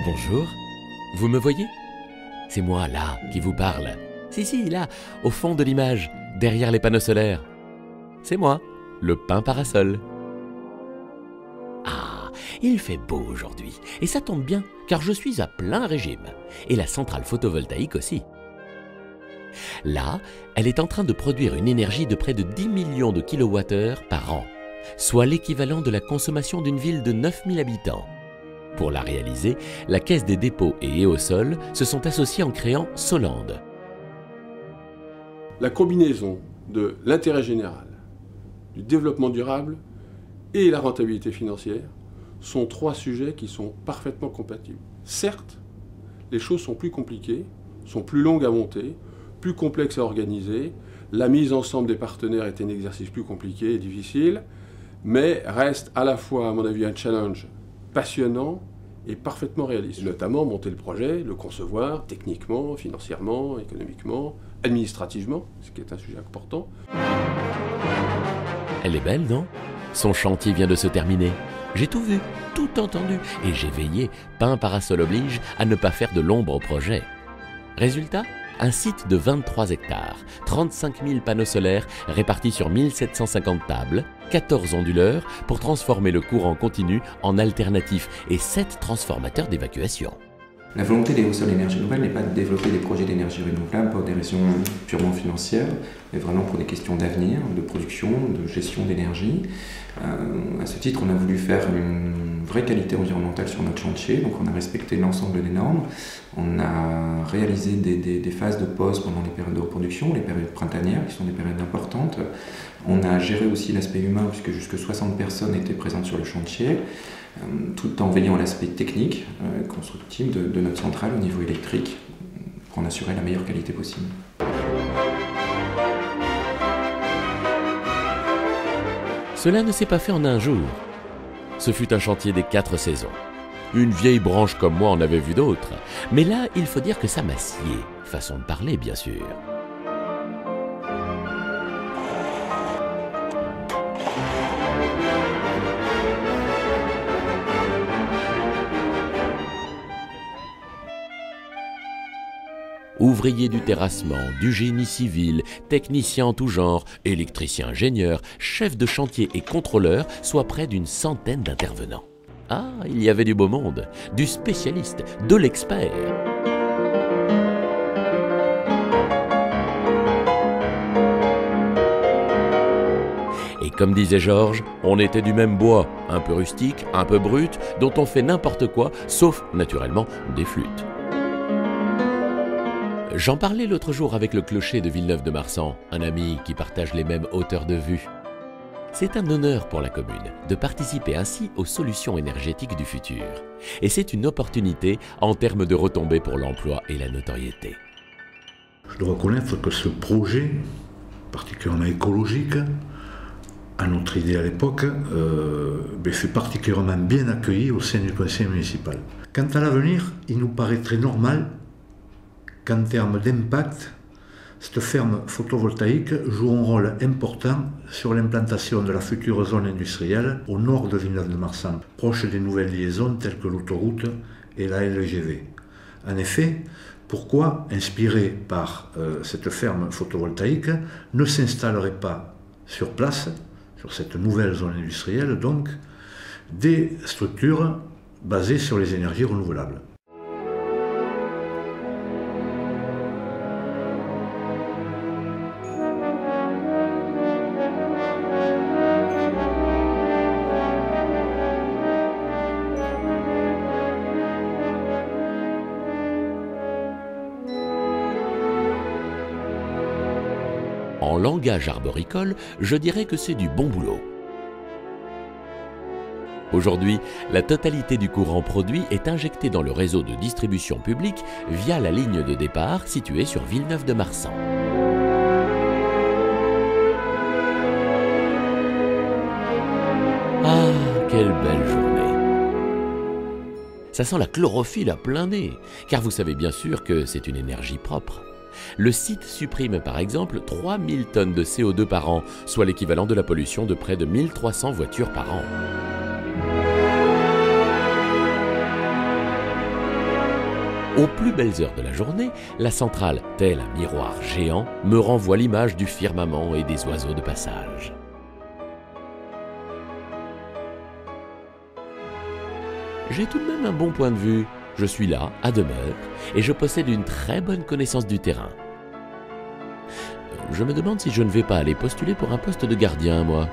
Bonjour, vous me voyez? C'est moi, là, qui vous parle. Si, là, au fond de l'image, derrière les panneaux solaires. C'est moi, le pin parasol. Ah, il fait beau aujourd'hui, et ça tombe bien, car je suis à plein régime, et la centrale photovoltaïque aussi. Là, elle est en train de produire une énergie de près de 10 millions de kWh par an, soit l'équivalent de la consommation d'une ville de 9000 habitants. Pour la réaliser, la Caisse des dépôts et Eosol se sont associés en créant Solande. La combinaison de l'intérêt général, du développement durable et la rentabilité financière sont trois sujets qui sont parfaitement compatibles. Certes, les choses sont plus compliquées, sont plus longues à monter, plus complexes à organiser. La mise ensemble des partenaires est un exercice plus compliqué et difficile, mais reste à la fois, à mon avis, un challenge passionnant et parfaitement réaliste. Notamment monter le projet, le concevoir techniquement, financièrement, économiquement, administrativement, ce qui est un sujet important. Elle est belle, non? Son chantier vient de se terminer. J'ai tout vu, tout entendu, et j'ai veillé, pin parasol oblige, à ne pas faire de l'ombre au projet. Résultat? Un site de 23 hectares, 35 000 panneaux solaires répartis sur 1750 tables, 14 onduleurs pour transformer le courant continu en alternatif et 7 transformateurs d'évacuation. La volonté d'Eosol Énergie Nouvelle n'est pas de développer des projets d'énergie renouvelable pour des raisons purement financières, mais vraiment pour des questions d'avenir, de production, de gestion d'énergie. À ce titre, on a voulu faire une vraie qualité environnementale sur notre chantier, donc on a respecté l'ensemble des normes. On a réalisé des phases de pause pendant les périodes de reproduction, les périodes printanières, qui sont des périodes importantes. On a géré aussi l'aspect humain, puisque jusque 60 personnes étaient présentes sur le chantier, tout en veillant à l'aspect technique, constructif de notre centrale au niveau électrique, pour en assurer la meilleure qualité possible. Cela ne s'est pas fait en un jour. Ce fut un chantier des 4 saisons. Une vieille branche comme moi en avait vu d'autres, mais là, il faut dire que ça m'a scié, façon de parler bien sûr. Ouvriers du terrassement, du génie civil, techniciens en tout genre, électriciens ingénieurs, chefs de chantier et contrôleurs, soit près d'une centaine d'intervenants. Ah, il y avait du beau monde, du spécialiste, de l'expert. Et comme disait Georges, on était du même bois, un peu rustique, un peu brut, dont on fait n'importe quoi, sauf, naturellement, des flûtes. J'en parlais l'autre jour avec le clocher de Villeneuve-de-Marsan, un ami qui partage les mêmes hauteurs de vue. C'est un honneur pour la commune de participer ainsi aux solutions énergétiques du futur. Et c'est une opportunité en termes de retombées pour l'emploi et la notoriété. Je dois reconnaître que ce projet, particulièrement écologique, à notre idée à l'époque, fut particulièrement bien accueilli au sein du conseil municipal. Quant à l'avenir, il nous paraît très normal qu'en termes d'impact, cette ferme photovoltaïque joue un rôle important sur l'implantation de la future zone industrielle au nord de Villeneuve-de-Marsan, proche des nouvelles liaisons telles que l'autoroute et la LGV. En effet, pourquoi, inspiré par cette ferme photovoltaïque, ne s'installerait pas sur place, sur cette nouvelle zone industrielle, donc, des structures basées sur les énergies renouvelables? En langage arboricole, je dirais que c'est du bon boulot. Aujourd'hui, la totalité du courant produit est injectée dans le réseau de distribution publique via la ligne de départ située sur Villeneuve-de-Marsan. Ah, quelle belle journée! Ça sent la chlorophylle à plein nez, car vous savez bien sûr que c'est une énergie propre. Le site supprime par exemple 3000 tonnes de CO2 par an, soit l'équivalent de la pollution de près de 1300 voitures par an. Aux plus belles heures de la journée, la centrale, tel un miroir géant, me renvoie l'image du firmament et des oiseaux de passage. J'ai tout de même un bon point de vue. Je suis là, à demeure, et je possède une très bonne connaissance du terrain. Je me demande si je ne vais pas aller postuler pour un poste de gardien, moi.